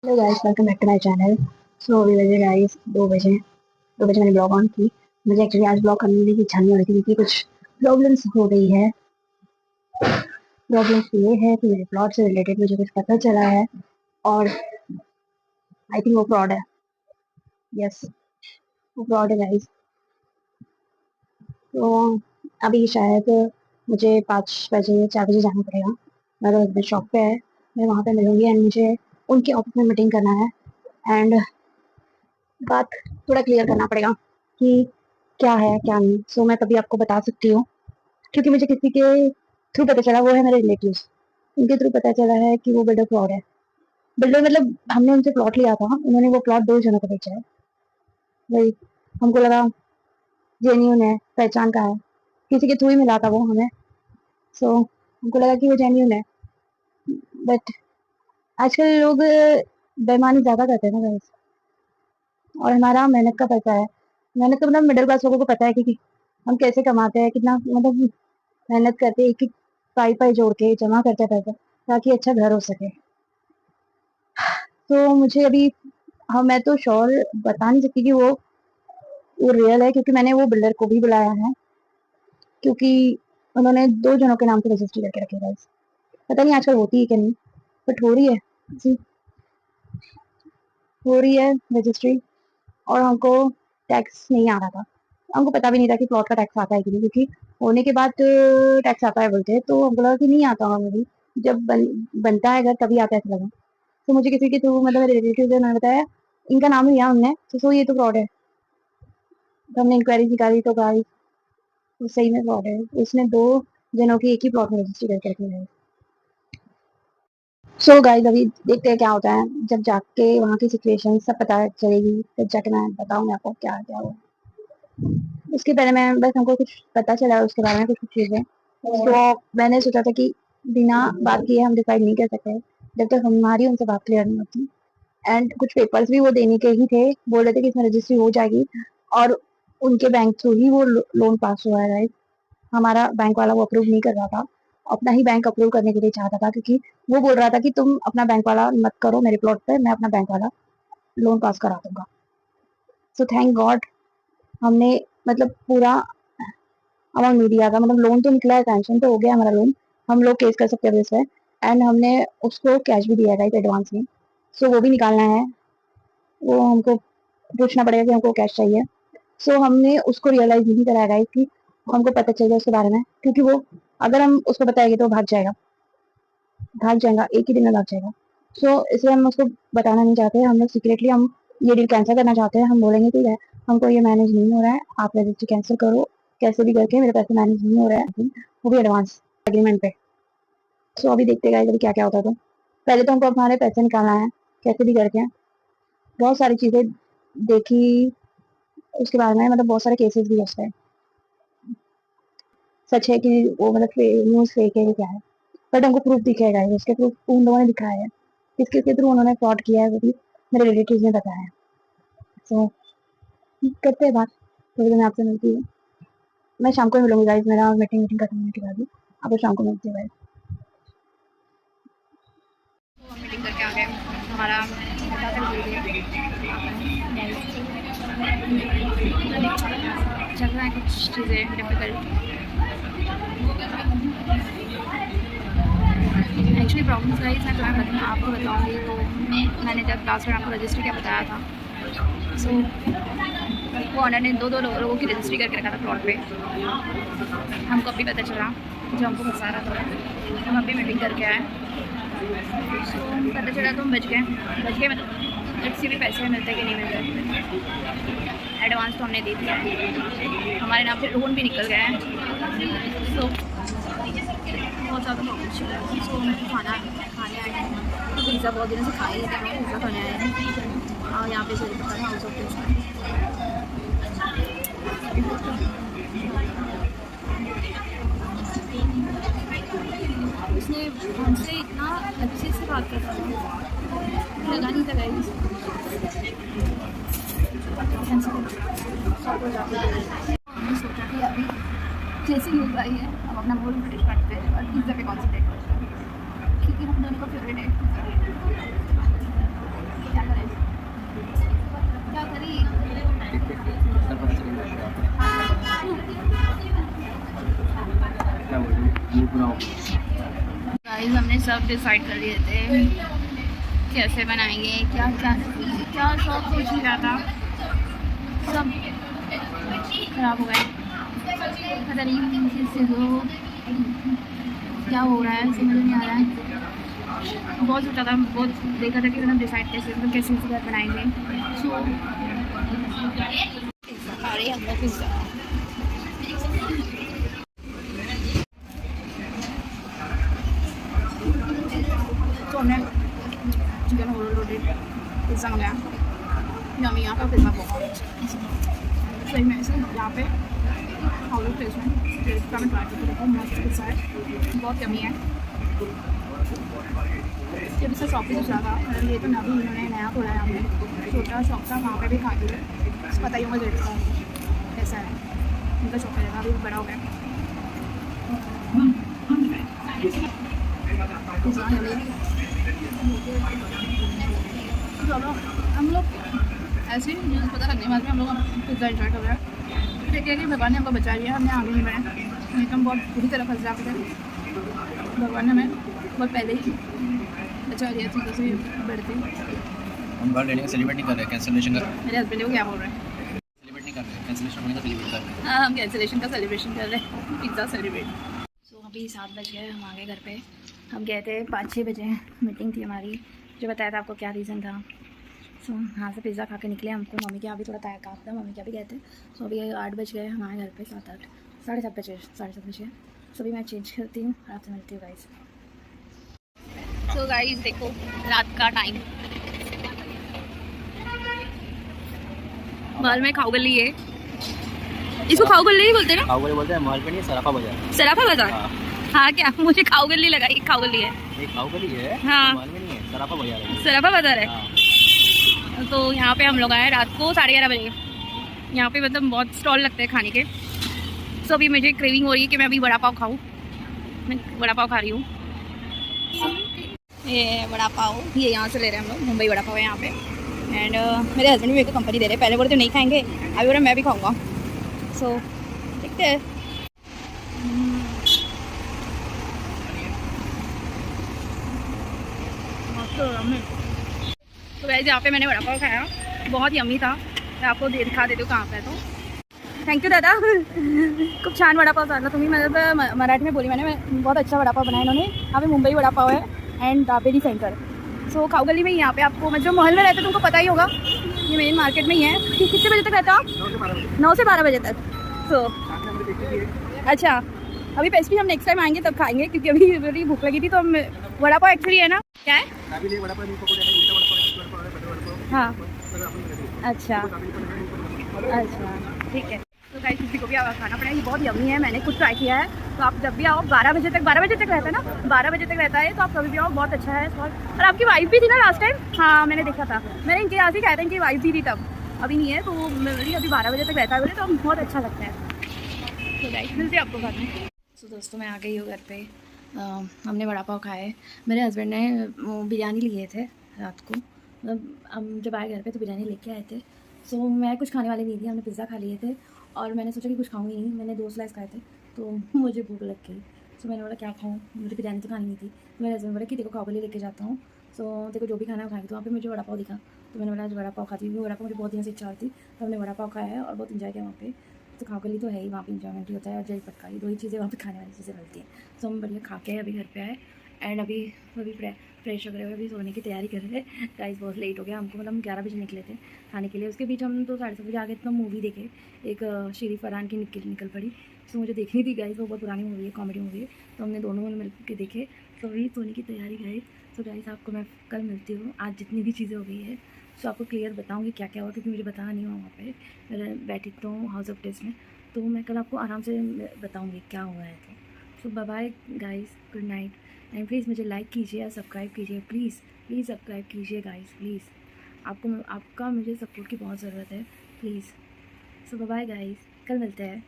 Hello guys, welcome back to my channel. So अभी बजे guys 2 बजे मैंने ब्लॉग ऑन की। मुझे एक्चुअली आज ब्लॉग करने की इच्छा नहीं हो रही थी क्योंकि कुछ प्रॉब्लम्स हो गई है। प्रॉब्लम्स ये है कि मेरे प्लॉट से रिलेटेड मुझे कुछ पता चला है और आई थिंक वो फ्रॉड है। यस, वो फ्रॉड है गाइस। तो अभी शायद मुझे 5 बजे 4 बजे जाना पड़ेगा। मेरा हस्बैंड शॉप पे है, मैं वहाँ पे मिलूंगी एंड मुझे उनके ऑफिस में मीटिंग करना है एंड बात थोड़ा क्लियर करना पड़ेगा कि क्या है क्या नहीं। सो मैं तभी आपको बता सकती हूँ क्योंकि मुझे किसी के थ्रू पता चला, वो है मेरे रिलेटिव्स। उनके थ्रू पता चला है कि वो बिल्डर फ्रॉड है। बिल्डर मतलब हमने उनसे प्लॉट लिया था, उन्होंने वो प्लॉट 2 जनों को बेचा है। वही हमको लगा जेन्यून है, पहचान का है, किसी के थ्रू ही मिला था वो हमें। सो हमको लगा कि वो जेन्यून है, बट आजकल लोग बेईमानी ज्यादा करते हैं ना guys। और हमारा मेहनत का पैसा है। मेहनत का मतलब मिडिल क्लास लोगों को पता है कि हम कैसे कमाते हैं, कितना मतलब मेहनत करते हैं, एक एक पाई पाई जोड़ के जमा करते हैं पैसा ताकि अच्छा घर हो सके। तो मुझे अभी, हाँ, मैं तो श्योर बता नहीं सकती कि वो रियल है क्योंकि मैंने वो बिल्डर को भी बुलाया है क्योंकि उन्होंने 2 जनों के नाम से रजिस्ट्री करके रखी है guys। पता नहीं आजकल होती है कि नहीं, बट हो रही है जी, हो रही है रजिस्ट्री। और हमको टैक्स नहीं आ रहा था, हमको पता भी नहीं था कि प्लॉट का टैक्स आता है कि नहीं, क्योंकि होने के बाद टैक्स आता है बोलते हैं, तो हमको लगा कि नहीं आता होगा मुझे। जब बनता है घर तभी आता है ऐसा लगा। तो मुझे किसी के थ्रू मतलब मेरे रिलेटिव ने बताया, इनका नाम लिया हमने तो ये तो फ्रॉड है। तो हमने इंक्वायरी निकाली तो गाइस वो सही में फ्रॉड है। उसने 2 जनों की एक ही प्लॉट में रजिस्ट्री करके रखी है। सो गाइस अभी देखते हैं क्या होता है, जब जाके वहाँ की सिचुएशन सब पता चलेगी तब जाके मैं बताऊंगी आपको क्या क्या हुआ। उसके पहले मैं बस, हमको कुछ पता चला है उसके बारे में, कुछ कुछ चीजें। तो मैंने सोचा था कि बिना बात किए हम डिसाइड नहीं कर सकते जब तक हमारी उनसे बात क्लियर नहीं होती। एंड कुछ पेपर्स भी वो देने के ही थे, बोल रहे थे कि इसमें रजिस्ट्री हो जाएगी और उनके बैंक थ्रू ही वो लोन पास हुआ है राइट। हमारा बैंक वाला वो अप्रूव नहीं कर रहा था, अपना ही बैंक अप्रूव करने के लिए चाहता था क्योंकि वो बोल रहा था कि तुम अपना बैंक वाला मत करो मेरे प्लॉट पे, मैं अपना बैंक वाला लोन पास करा दूंगा। सो थैंक गॉड हमने मतलब पूरा अमाउंट नहीं दिया था, मतलब लोन तो निकला है, सैंक्शन तो हो गया हमारा लोन, हम लोग केस कर सकते हैं इस पे। एंड हमने उसको कैश भी दिया है एडवांस में। सो वो भी निकालना है, वो हमको पूछना पड़ेगा कि हमको कैश चाहिए। सो हमने उसको रियलाइज नहीं कराया गाइस कि हमको पता चल जाए उसके बारे में, क्योंकि वो अगर हम उसको बताएंगे तो भाग जाएगा, भाग जाएगा, एक ही दिन में भाग जाएगा। सो इसलिए हम उसको बताना नहीं चाहते, हम लोग सीक्रेटली हम ये डील कैंसिल करना चाहते हैं। हम बोलेंगे ठीक है हमको ये मैनेज नहीं हो रहा है, आप रजिस्ट्री कैंसिल करो कैसे भी करके, मेरे पैसे मैनेज नहीं हो रहा है, वो भी एडवांस एग्रीमेंट पे। सो अभी देखते हैं अभी क्या क्या होता है। तो पहले तो हमको हमारे पैसे निकालना है कैसे भी करके। बहुत सारी चीजें देखी उसके बारे में, मतलब बहुत सारे केसेस भी है उस पर। सच है कि वो मतलब न्यूज फेक है कि क्या है, बट हमको प्रूफ दिखेगा ही, उसके प्रूफ उन लोगों ने दिखाया है किसके के थ्रू उन्होंने फ्रॉड किया है, वो भी मेरे रिलेटिव ने बताया है। सो करते हैं बात, थोड़ी देर में आपसे मिलती हूँ। मैं शाम को मिलूंगी गाइस, मेरा मीटिंग खत्म होने के बाद ही आपको शाम को मिलती हूँ। मीटिंग करके आ गए, हमारा चल रहा है कुछ चीज़ें डिफिकल्ट। एक्चुअली प्रॉब्लम्स गाइस मैं तुम्हें आपको बताऊँगी। तो मैंने जब लास्ट में आपको रजिस्ट्री क्या बताया था, सो वो ऑनर ने दो लोगों की रजिस्ट्री करके रखा था प्लॉट पे। हमको अभी पता चला जो हमको फंसा रहा था, हम अभी मीटिंग करके आए। सो पता चला तो हम बच गए मतलब लेट्स सी भी पैसे मिलते कि नहीं मिलते। एडवांस तो हमने दे दिया, हमारे नाम पे लोन भी निकल गया है। सो बहुत ज़्यादा प्रॉब्लम। सो हम खाने आए हैं, तो पिज़्ज़ा बहुत दिनों से खा ही था, पिज़्ज़ा खाने आए हैं और यहाँ पे जो पता है हाउस ऑफ उसने हमसे इतना अच्छे से बात करता था, लगा नहीं था गाइस। हमने सोचा कि अभी जैसे न्यूज़ आई है हम अपना बोल ब्रिटिश करते हैं और पिज़्ज़ा पे कॉन्सेंट्रेट करते हैं क्योंकि हम दोनों का फेवरेट है। गाइस हमने सब डिसाइड कर लिए थे कैसे बनाएंगे, क्या क्या क्या सब कुछ नहीं रहा था, सब खराब हो गए। पता नहीं किससे क्या हो रहा है, समझ नहीं आ रहा है। बहुत सोचा था, बहुत देखा था कि हम डिसाइड कैसे घर बनाएंगे। सो हम लोग पिज़्ज़ा तो हमने चिकन रोटेड पिज़्ज़ा मंगाया। यम्मी, यहाँ का पिज़्ज़ा बहुत सही में से यहाँ पे हाउस टेस्ट में का मैं ट्राई करके देखो, मस्त पिज़्ज़ा है, बहुत यम्मी है। जब इससे शॉपिंग से ज़्यादा ये तो अभी इन्होंने नया खोला है, हमने छोटा शॉप था, वहाँ पे भी खा के पता ही होगा रेट का कैसा है उनका शॉप है, अभी बड़ा हो गया। चलो हम लोग ऐसे ही न्यूज़ पता लगने के बाद में हम लोग पिज़्ज़ा एंजॉय कर रहे हैं। देखिए कि भगवान ने हमको बचा लिया, हमने आगे नहीं बढ़े, नहीं तो हम बहुत बुरी तरह फंस जाते थे। भगवान ने हमें बहुत पहले ही बचा लिया चीज़ों से बढ़ती। हम घर लेने का सेलिब्रेट नहीं कर रहे, कैंसिलेशन कर। मेरे हस्बैंड को क्या बोल रहे हैं, सेलिब्रेट नहीं कर रहे, कैंसिलेशन होने का सेलिब्रेट कर रहे हैं। हाँ हम कैंसिलेशन का सेलिब्रेशन कर रहे हैं, पिज़्ज़ा सेलिब्रेट। सो अभी 7 बज गए, हम आ गए घर पे। हम गए थे 5-6 बजे, मीटिंग थी हमारी, जो बताया था आपको क्या रीज़न था। सो यहाँ से पिज़्ज़ा खा के निकले, हमको मम्मी के यहाँ भी थोड़ा काम था, मम्मी के यहाँ भी गए थे। सो अभी 8 बज गए, हमारे घर पे 7-8 7:30 बजे 7:30 बजे। सो अभी मैं चेंज करती हूँ, आपसे मिलती हूँ गाइस। सो गाइस देखो रात का टाइम, माल में खाऊ गली है, इसको खाऊ गली ही बोलते हैं ना? खाऊ गली बोलते हैं, माल पे नहीं, सराफा बाजार। सराफा बाजार? हाँ क्या, मुझे खाऊ गली लगा, ये खाऊ गली है। एक खाऊ गली है, हाँ माल में नहीं है, सराफा बाजार है। सराफा बाजार है। हाँ। तो यहाँ पे हम लोग आए रात को 11:30 बजे। यहाँ पे मतलब बहुत स्टॉल लगते हैं खाने के। सो अभी मुझे क्रेविंग हो रही है कि मैं अभी वड़ा पाव खाऊँ, मैं वड़ा पाव खा रही हूँ। ये वड़ा पाव ये यहाँ से ले रहे हैं हम लोग, मुंबई वड़ा पाव है यहाँ पे। एंड मेरे हस्बैंड भी मेरे को कंपनी दे रहे हैं, पहले बोले तो नहीं खाएंगे, अभी बोले मैं भी खाऊंगा। सो देखते हैं। तो वैसे यहाँ पे मैंने वड़ा पाव खाया, बहुत यम्मी था। मैं आपको दिखा देती हूँ कहाँ पे। तो थैंक यू दादा खूप छान वड़ा पाव झाला तुम्ही, मतलब मराठी में बोली मैंने, बहुत अच्छा वड़ा पाव बनाया इन्होंने। यहाँ पे मुंबई वड़ा पाव है एंड दाबेली सेंटर। सो खाऊ गली में ही यहाँ पे आपको, मतलब महल में रहते तुमको पता ही होगा, ये मेन मार्केट में ही है। कितने बजे तक रहते हो आप? 9 से 12 बजे तक। सो अच्छा, अभी पेस्ट्री हम नेक्स्ट टाइम आएंगे तब खाएंगे, क्योंकि अभी मेरी भूख लगी थी। तो हम वड़ा पाव एक्चुअली है ना, क्या है? हाँ अच्छा अच्छा ठीक है। तो गाइस किसी को भी खाना पड़ेगा, ये बहुत यम्मी है, मैंने खुद ट्राई किया है। तो आप जब भी आओ 12 बजे तक रहता है ना, 12 बजे तक रहता है, तो आप कभी भी आओ, बहुत अच्छा है। और आपकी वाइफ भी थी ना लास्ट टाइम? हाँ मैंने देखा था, मैंने इनके यहाँ से कहा था, इनकी वाइफ भी थी तब, अभी नहीं है। तो अभी 12 बजे तक रहता है बोले, तो बहुत अच्छा लगता है। तो गाइस मिलते हैं आपको बाद में। तो दोस्तों मैं आ गई हूँ घर पे। हमने वड़ा पाव खाए, मेरे हस्बैंड ने बिरयानी लिए थे रात को, मतलब हम जब आए घर पे तो बिरयानी लेके आए थे। सो मैं कुछ खाने वाली नहीं थी, हमने पिज़्ज़ा खा लिए थे और मैंने सोचा कि कुछ खाऊंगी नहीं, मैंने 2 स्लाइस खाए थे तो मुझे भूख लग गई। सो मैंने बोला क्या खाऊं, मुझे बिरयानी तो खानी नहीं थी। तो मेरे हस्बैंड बोला कि देखो खाओ लेके जाता हूँ, सो देखो जो भी खाना है खाएंगे। तो वहाँ पे मुझे वड़ा पाव दिखा, तो मैंने बोला आज वड़ा पाव खाती हूँ, वड़ा पाव मुझे बहुत दिन से इच्छा होती, तो हमने वड़ा पाव खाया है और बहुत इन्जॉय किया वहाँ पे। तो खाओ गली तो है ही, वहाँ पे इंजॉयमेंट ही होता है, और जय पटका, ये 2 ही चीज़ें वहाँ पे खाने वाली चीज़ें मिलती हैं। सो हम बढ़िया खा के अभी घर पे आए एंड अभी फ्रेश वगैरह हुए, अभी सोने की तैयारी कर रहे हैं। गाइस बहुत लेट हो गया हमको, मतलब हम 11 बजे निकले थे खाने के लिए। उसके बीच हम तो 7:30 बजे आ गए, तो मूवी देखे, एक शेरी फरहान की निकल पड़ी। तो मुझे देखनी थी गाइस, वो बहुत पुरानी मूवी है, कॉमेडी मूवी है, तो हमने दोनों मिल के देखे। तो अभी सोने की तैयारी गाइस। तो गाइस आपको मैं कल मिलती हूँ, आज जितनी भी चीज़ें हो गई है तो आपको क्लियर बताऊँगी क्या क्या हुआ, क्योंकि मुझे बताना नहीं हुआ वहाँ पे, मैं बैठी तो हूँ हाउस ऑफ टेस्ट में। तो मैं कल आपको आराम से बताऊँगी क्या हुआ है। तो bye bye guys, good night. And please मुझे लाइक कीजिए और सब्सक्राइब कीजिए, प्लीज़ सब्सक्राइब कीजिए गाइस, प्लीज़। आपका मुझे सपोर्ट की बहुत ज़रूरत है, प्लीज़। सो बाय गाइस, कल मिलते हैं।